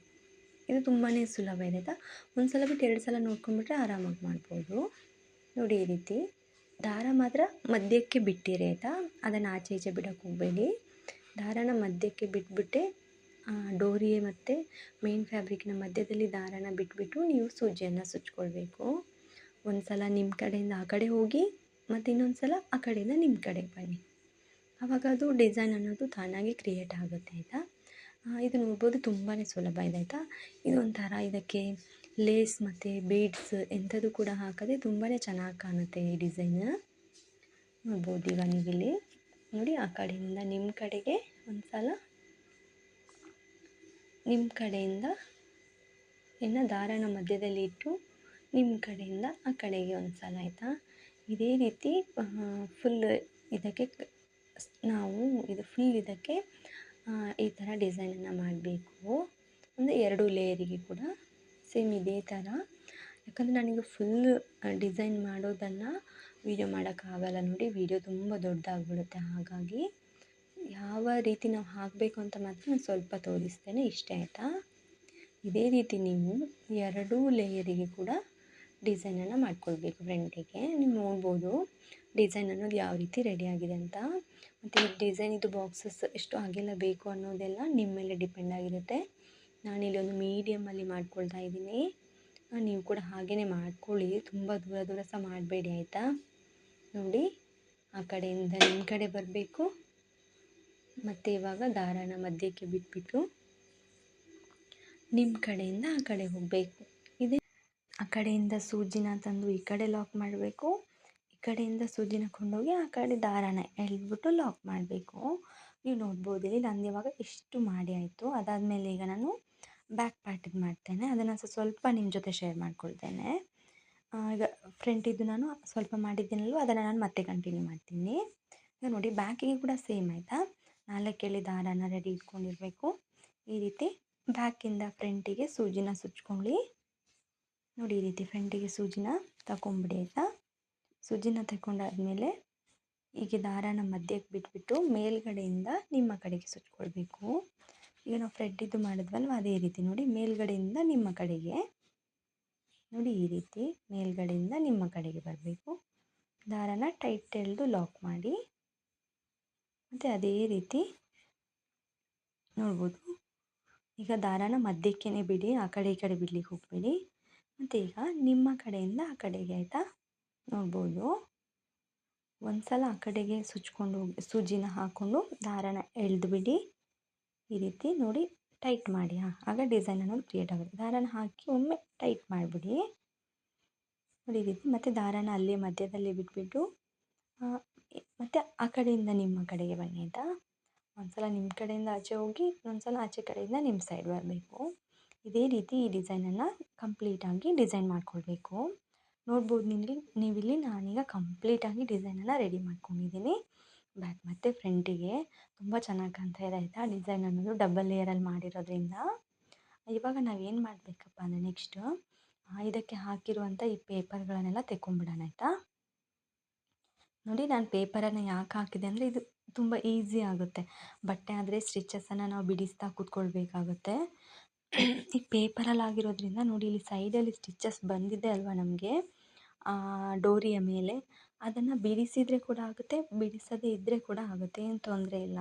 ಇದು ತುಂಬಾ ಸುಲಭ ಇದೆ ಆಯಿತಾ. ಒಂದು ಸಲ ಬಿಟ್ಟು 2 ಸಲ ನೋಡ್ಕೊಂಡ್ಬಿಟ್ರೆ ಆರಾಮಾಗಿ ಮಾಡ್ಬೋದು. ನೋಡಿ ಈ ರೀತಿ ದಾರ ಮಾತ್ರ ಮಧ್ಯಕ್ಕೆ ಬಿಟ್ಟಿರಿ ಆಯಿತಾ. ಅದನ್ನು ಆಚೆ ಈಚೆ ಬಿಡೋಕ್ಕೆ ಹೋಗಬೇಡಿ. ದಾರಾನ ಮಧ್ಯಕ್ಕೆ ಬಿಟ್ಬಿಟ್ಟೆ ಡೋರಿ ಮತ್ತು ಮೇನ್ ಫ್ಯಾಬ್ರಿಕ್ನ ಮಧ್ಯದಲ್ಲಿ ದಾರಾನ ಬಿಟ್ಬಿಟ್ಟು ನೀವು ಸೂಜಿಯನ್ನು ಸುಚ್ಕೊಳ್ಬೇಕು. ಒಂದು ಸಲ ನಿಮ್ಮ ಕಡೆಯಿಂದ ಆ ಕಡೆ ಹೋಗಿ ಮತ್ತು ಇನ್ನೊಂದು ಸಲ ಆ ಕಡೆಯಿಂದ ನಿಮ್ಮ ಕಡೆಗೆ ಬನ್ನಿ. ಆವಾಗ ಅದು ಡಿಸೈನ್ ಅನ್ನೋದು ತಾನಾಗಿ ಕ್ರಿಯೇಟ್ ಆಗುತ್ತೆ ಆಯಿತಾ. ಇದು ನೋಡ್ಬೋದು ತುಂಬಾ ಸುಲಭ ಇದೆ ಆಯಿತಾ. ಇದೊಂಥರ ಇದಕ್ಕೆ ಲೇಸ್ ಮತ್ತು ಬೀಡ್ಸ್ ಎಂಥದ್ದು ಕೂಡ ಹಾಕದೆ ತುಂಬಾ ಚೆನ್ನಾಗಿ ಕಾಣುತ್ತೆ ಈ ಡಿಸೈನ್. ನೋಡ್ಬೋದು ಈಗ ನೀವಿಲ್ಲಿ ನೋಡಿ ಆ ಕಡೆಯಿಂದ ನಿಮ್ಮ ಕಡೆಗೆ ಒಂದು ಸಲ, ನಿಮ್ಮ ಕಡೆಯಿಂದ ದಾರಾನ ಮಧ್ಯದಲ್ಲಿ ಇಟ್ಟು ನಿಮ್ಮ ಕಡೆಯಿಂದ ಆ ಕಡೆಗೆ ಒಂದು ಸಲ ಆಯಿತಾ. ಇದೇ ರೀತಿ ಫುಲ್ ಇದಕ್ಕೆ ನಾವು ಫುಲ್ ಇದಕ್ಕೆ ಈ ಥರ ಡಿಸೈನನ್ನು ಮಾಡಬೇಕು. ಒಂದು 2 ಲೇಯರಿಗೆ ಕೂಡ ಸೇಮ್ ಇದೇ ಥರ. ಯಾಕಂದರೆ ನಾನೀಗ ಫುಲ್ ಡಿಸೈನ್ ಮಾಡೋದನ್ನು ವೀಡಿಯೋ ಮಾಡೋಕ್ಕಾಗಲ್ಲ ನೋಡಿ, ವೀಡಿಯೋ ತುಂಬ ದೊಡ್ಡದಾಗ್ಬಿಡುತ್ತೆ. ಹಾಗಾಗಿ ಯಾವ ರೀತಿ ನಾವು ಹಾಕಬೇಕು ಅಂತ ಮಾತ್ರ ನಾನು ಸ್ವಲ್ಪ ತೋರಿಸ್ತೇನೆ, ಇಷ್ಟೇ ಆಯಿತಾ. ಇದೇ ರೀತಿ ನೀವು 2 ಲೇಯರಿಗೆ ಕೂಡ ಡಿಸೈನನ್ನು ಮಾಡ್ಕೊಳ್ಬೇಕು ಫ್ರಂಟಿಗೆ. ನೀವು ನೋಡ್ಬೋದು ಡಿಸೈನ್ ಅನ್ನೋದು ಯಾವ ರೀತಿ ರೆಡಿಯಾಗಿದೆ ಅಂತ. ಮತ್ತು ಈ ಡಿಸೈನ್ ಇದು ಬಾಕ್ಸಸ್ ಎಷ್ಟು ಅಗಲ ಬೇಕು ಅನ್ನೋದೆಲ್ಲ ನಿಮ್ಮ ಮೇಲೆ ಡಿಪೆಂಡ್ ಆಗಿರುತ್ತೆ. ನಾನಿಲ್ಲಿ ಒಂದು ಮೀಡಿಯಮಲ್ಲಿ ಮಾಡ್ಕೊಳ್ತಾ ಇದ್ದೀನಿ. ನೀವು ಕೂಡ ಹಾಗೇ ಮಾಡ್ಕೊಳ್ಳಿ, ತುಂಬ ದೂರ ಸಹ ಮಾಡಬೇಡಿ ಆಯಿತಾ. ನೋಡಿ ಆ ಕಡೆಯಿಂದ ನಿಮ್ಮ ಕಡೆ ಬರಬೇಕು, ಮತ್ತು ಇವಾಗ ದಾರಾನ ಮಧ್ಯಕ್ಕೆ ಬಿಟ್ಬಿಟ್ಟು ನಿಮ್ಮ ಕಡೆಯಿಂದ ಆ ಕಡೆ ಹೋಗಬೇಕು. ಇದೇ ಆ ಕಡೆಯಿಂದ ಸೂಜಿನ ತಂದು ಈ ಕಡೆ ಲಾಕ್ ಮಾಡಬೇಕು, ಈ ಕಡೆಯಿಂದ ಸೂಜಿನ ಕೊಂಡೋಗಿ ಆ ಕಡೆ ದಾರಾನ ಎಳೆದ್ಬಿಟ್ಟು ಲಾಕ್ ಮಾಡಬೇಕು. ನೀವು ನೋಡ್ಬೋದು ಇಲ್ಲಿ ನಂದು ಇವಾಗ ಇಷ್ಟು ಮಾಡಿ ಆಯಿತು. ಅದಾದಮೇಲೆ ಈಗ ನಾನು ಬ್ಯಾಕ್ ಪಾರ್ಟಿದ್ದು ಮಾಡ್ತೇನೆ, ಅದನ್ನು ಸ್ವಲ್ಪ ನಿಮ್ಮ ಜೊತೆ ಶೇರ್ ಮಾಡ್ಕೊಳ್ತೇನೆ. ಈಗ ಫ್ರಂಟಿದ್ದು ನಾನು ಸ್ವಲ್ಪ ಮಾಡಿದ್ದೀನಲ್ವ, ಅದನ್ನು ನಾನು ಮತ್ತೆ ಕಂಟಿನ್ಯೂ ಮಾಡ್ತೀನಿ. ಈಗ ನೋಡಿ ಬ್ಯಾಕಿಗೆ ಕೂಡ ಸೇಮ್ ಆಯಿತಾ, 4 ಎಳೆ ದಾರಾನ ರೆಡಿ ಇಟ್ಕೊಂಡಿರಬೇಕು. ಈ ರೀತಿ ಬ್ಯಾಕಿಂದ ಫ್ರಂಟಿಗೆ ಸೂಜಿನ ಸುಚ್ಕೊಳ್ಳಿ. ನೋಡಿ ಈ ರೀತಿ ಫ್ರಂಟಿಗೆ ಸೂಜಿನ ತಗೊಂಬಿಡಿ ಆಯಿತಾ. ಸೂಜಿನ ತಗೊಂಡಾದ್ಮೇಲೆ ಈಗ ದಾರಾನ ಮಧ್ಯಕ್ಕೆ ಬಿಟ್ಬಿಟ್ಟು ಮೇಲ್ಗಡೆಯಿಂದ ನಿಮ್ಮ ಕಡೆಗೆ ಸುಚ್ಕೊಳ್ಬೇಕು. ಈಗ ನಾವು ಫ್ರೆಡ್ಡಿದ್ದು ಮಾಡಿದ್ವಲ್ವ ಅದೇ ರೀತಿ ನೋಡಿ, ಮೇಲ್ಗಡೆಯಿಂದ ನಿಮ್ಮ ಕಡೆಗೆ ನೋಡಿ, ಈ ರೀತಿ ಮೇಲ್ಗಡೆಯಿಂದ ನಿಮ್ಮ ಕಡೆಗೆ ಬರಬೇಕು. ದಾರಾನ ಟೈಟ್ ಎಳೆದು ಲಾಕ್ ಮಾಡಿ. ಮತ್ತು ಅದೇ ರೀತಿ ನೋಡ್ಬೋದು, ಈಗ ದಾರಾನ ಮಧ್ಯಕ್ಕೇ ಬಿಡಿ, ಆ ಕಡೆ ಈ ಕಡೆ ಬಿಡ್ಲಿಕ್ಕೆ ಹೋಗಬೇಡಿ. ಮತ್ತು ಈಗ ನಿಮ್ಮ ಕಡೆಯಿಂದ ಆ ಕಡೆಗೆ ಆಯಿತಾ, ನೋಡ್ಬೋದು ಒಂದು ಸಲ ಆ ಕಡೆಗೆ ಸುಚ್ಕೊಂಡು ಸೂಜಿನ ಹಾಕ್ಕೊಂಡು ದಾರಾನ ಎಳೆದು ಬಿಡಿ. ಈ ರೀತಿ ನೋಡಿ ಟೈಟ್ ಮಾಡಿ, ಆಗ ಡಿಸೈನ್ ಅನ್ನೋದು ಕ್ರಿಯೇಟ್ ಆಗುತ್ತೆ. ದಾರಾನ ಹಾಕಿ ಒಮ್ಮೆ ಟೈಟ್ ಮಾಡಿಬಿಡಿ ನೋಡಿ ಈ ರೀತಿ. ಮತ್ತು ದಾರಾನ ಅಲ್ಲೇ ಮಧ್ಯದಲ್ಲಿ ಬಿಟ್ಬಿಟ್ಟು ಮತ್ತು ಆ ಕಡೆಯಿಂದ ನಿಮ್ಮ ಕಡೆಗೆ ಬನ್ನಿ ಆಯಿತಾ. ಒಂದು ಸಲ ನಿಮ್ಮ ಕಡೆಯಿಂದ ಆಚೆ ಹೋಗಿ, ಇನ್ನೊಂದು ಸಲ ಆಚೆ ಕಡೆಯಿಂದ ನಿಮ್ಮ ಸೈಡ್ ಬರಬೇಕು. ಇದೇ ರೀತಿ ಈ ಡಿಸೈನನ್ನು ಕಂಪ್ಲೀಟಾಗಿ ಡಿಸೈನ್ ಮಾಡ್ಕೊಳ್ಬೇಕು. ನೋಡ್ಬೋದು ನೀವಿಲ್ಲಿ ನಾನೀಗ ಕಂಪ್ಲೀಟಾಗಿ ಡಿಸೈನನ್ನು ರೆಡಿ ಮಾಡ್ಕೊಂಡಿದ್ದೀನಿ. ಬ್ಯಾಕ್ ಮತ್ತು ಫ್ರಂಟಿಗೆ ತುಂಬ ಚೆನ್ನಾಗಿ ಕಾಣ್ತಾ ಇದೆ ಆಯಿತಾ. ಡಿಸೈನ್ ಅನ್ನೋದು ಡಬಲ್ ಲೇಯರಲ್ಲಿ ಮಾಡಿರೋದ್ರಿಂದ ಇವಾಗ ನಾವೇನು ಮಾಡಬೇಕಪ್ಪ ಅಂದರೆ ನೆಕ್ಸ್ಟು ಇದಕ್ಕೆ ಹಾಕಿರುವಂಥ ಈ ಪೇಪರ್ಗಳನ್ನೆಲ್ಲ ತೆಕ್ಕೊಂಬಿಡೋಣ ಆಯಿತಾ. ನೋಡಿ ನಾನು ಪೇಪರನ್ನು ಯಾಕೆ ಹಾಕಿದೆ ಅಂದರೆ ಇದು ತುಂಬ ಈಸಿ ಆಗುತ್ತೆ. ಬಟ್ಟೆ ಆದರೆ ಸ್ಟಿಚಸನ್ನು ನಾವು ಬಿಡಿಸ್ತಾ ಕೂತ್ಕೊಳ್ಬೇಕಾಗುತ್ತೆ. ಈ ಪೇಪರಲ್ಲಿ ಆಗಿರೋದ್ರಿಂದ ನೋಡಿ ಇಲ್ಲಿ ಸೈಡಲ್ಲಿ ಸ್ಟಿಚಸ್ ಬಂದಿದೆ ಅಲ್ವಾ ನಮಗೆ ಡೋರಿಯ ಮೇಲೆ, ಅದನ್ನು ಬಿಡಿಸಿದರೆ ಕೂಡ ಆಗುತ್ತೆ, ಬಿಡಿಸದೇ ಇದ್ದರೆ ಕೂಡ ಆಗುತ್ತೆ, ಏನು ತೊಂದರೆ ಇಲ್ಲ.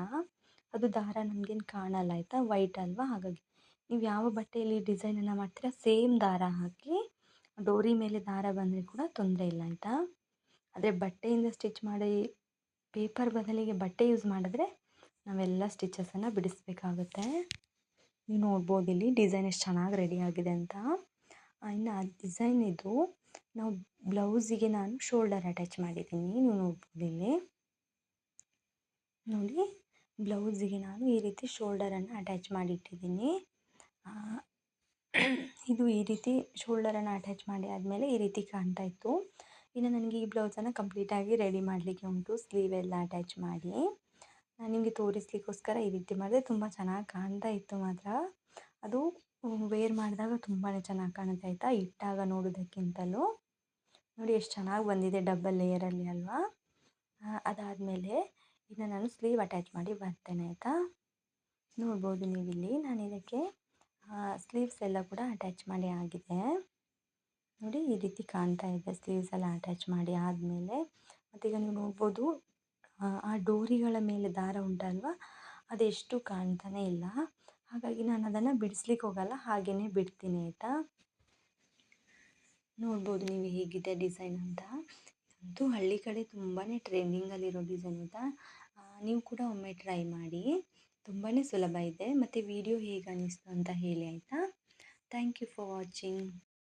ಅದು ದಾರ ನಮಗೇನು ಕಾಣಲ್ಲ ಆಯಿತಾ, ವೈಟ್ ಅಲ್ವಾ. ಹಾಗಾಗಿ ನೀವು ಯಾವ ಬಟ್ಟೆಯಲ್ಲಿ ಡಿಸೈನನ್ನು ಮಾಡ್ತೀರಾ ಸೇಮ್ ದಾರ ಹಾಕಿ, ಡೋರಿ ಮೇಲೆ ದಾರ ಬಂದರೆ ಕೂಡ ತೊಂದರೆ ಇಲ್ಲ ಆಯಿತಾ. ಆದರೆ ಬಟ್ಟೆಯಿಂದ ಸ್ಟಿಚ್ ಮಾಡಿ ಪೇಪರ್ ಬದಲಿಗೆ ಬಟ್ಟೆ ಯೂಸ್ ಮಾಡಿದ್ರೆ ನಾವೆಲ್ಲ ಸ್ಟಿಚಸನ್ನು ಬಿಡಿಸ್ಬೇಕಾಗುತ್ತೆ. ನೀವು ನೋಡ್ಬೋದು ಇಲ್ಲಿ ಡಿಸೈನ್ ಎಷ್ಟು ಚೆನ್ನಾಗಿ ರೆಡಿ ಆಗಿದೆ ಅಂತ. ಇನ್ನು ಆ ಡಿಸೈನ್ ಇದು ನಾವು ಬ್ಲೌಸಿಗೆ ನಾನು ಶೋಲ್ಡರ್ ಅಟ್ಯಾಚ್ ಮಾಡಿದ್ದೀನಿ. ನೀವು ನೋಡ್ಬೋದು ಇಲ್ಲಿ ನೋಡಿ, ಬ್ಲೌಸಿಗೆ ನಾನು ಈ ರೀತಿ ಶೋಲ್ಡರನ್ನು ಅಟ್ಯಾಚ್ ಮಾಡಿಟ್ಟಿದ್ದೀನಿ. ಇದು ಈ ರೀತಿ ಶೋಲ್ಡರನ್ನು ಅಟ್ಯಾಚ್ ಮಾಡಿ ಆದಮೇಲೆ ಈ ರೀತಿ ಕಾಣ್ತಾ ಇತ್ತು. ಇನ್ನು ನನಗೆ ಈ ಬ್ಲೌಸನ್ನು ಕಂಪ್ಲೀಟಾಗಿ ರೆಡಿ ಮಾಡಲಿಕ್ಕೆ ಉಂಟು. ಸ್ಲೀವ್ ಎಲ್ಲ ಅಟ್ಯಾಚ್ ಮಾಡಿ ನಾನು ನಿಮಗೆ ತೋರಿಸ್ಲಿಕ್ಕೋಸ್ಕರ ಈ ರೀತಿ ಮಾಡಿದೆ. ತುಂಬ ಚೆನ್ನಾಗಿ ಕಾಣ್ತಾ ಇತ್ತು ಮಾತ್ರ. ಅದು ವೇರ್ ಮಾಡಿದಾಗ ತುಂಬಾ ಚೆನ್ನಾಗಿ ಕಾಣುತ್ತೆ ಆಯಿತಾ, ಇಟ್ಟಾಗ ನೋಡೋದಕ್ಕಿಂತಲೂ. ನೋಡಿ ಎಷ್ಟು ಚೆನ್ನಾಗಿ ಬಂದಿದೆ ಡಬಲ್ ಲೇಯರಲ್ಲಿ ಅಲ್ವಾ. ಅದಾದಮೇಲೆ ಇನ್ನು ನಾನು ಸ್ಲೀವ್ ಅಟ್ಯಾಚ್ ಮಾಡಿ ಬರ್ತೇನೆ ಆಯಿತಾ. ನೋಡ್ಬೋದು ನೀವಿಲ್ಲಿ ನಾನು ಇದಕ್ಕೆ ಸ್ಲೀವ್ಸ್ ಎಲ್ಲ ಕೂಡ ಅಟ್ಯಾಚ್ ಮಾಡಿ ಆಗಿದೆ. ನೋಡಿ ಈ ರೀತಿ ಕಾಣ್ತಾ ಇದೆ ಸ್ಲೀವ್ಸ್ ಎಲ್ಲ ಅಟ್ಯಾಚ್ ಮಾಡಿ ಆದಮೇಲೆ. ಮತ್ತೀಗ ನೀವು ನೋಡ್ಬೋದು ಆ ಡೋರಿಗಳ ಮೇಲೆ ದಾರ ಉಂಟಲ್ವ, ಅದೆಷ್ಟು ಕಾಣ್ತಾನೆ ಇಲ್ಲ. ಹಾಗಾಗಿ ನಾನು ಅದನ್ನು ಬಿಡಿಸ್ಲಿಕ್ಕೆ ಹೋಗಲ್ಲ, ಹಾಗೆಯೇ ಬಿಡ್ತೀನಿ ಆಯಿತಾ. ನೋಡ್ಬೋದು ನೀವು ಹೇಗಿದೆ ಡಿಸೈನ್ ಅಂತ. ಅಂತೂ ಹಳ್ಳಿ ಕಡೆ ತುಂಬಾ ಟ್ರೆಂಡಿಂಗಲ್ಲಿರೋ ಡಿಸೈನ್ ಆಯಿತಾ. ನೀವು ಕೂಡ ಒಮ್ಮೆ ಟ್ರೈ ಮಾಡಿ, ತುಂಬಾ ಸುಲಭ ಇದೆ. ಮತ್ತು ವಿಡಿಯೋ ಹೇಗೆ ಅನ್ನಿಸ್ತು ಅಂತ ಹೇಳಿ ಆಯಿತಾ. Thank you for watching.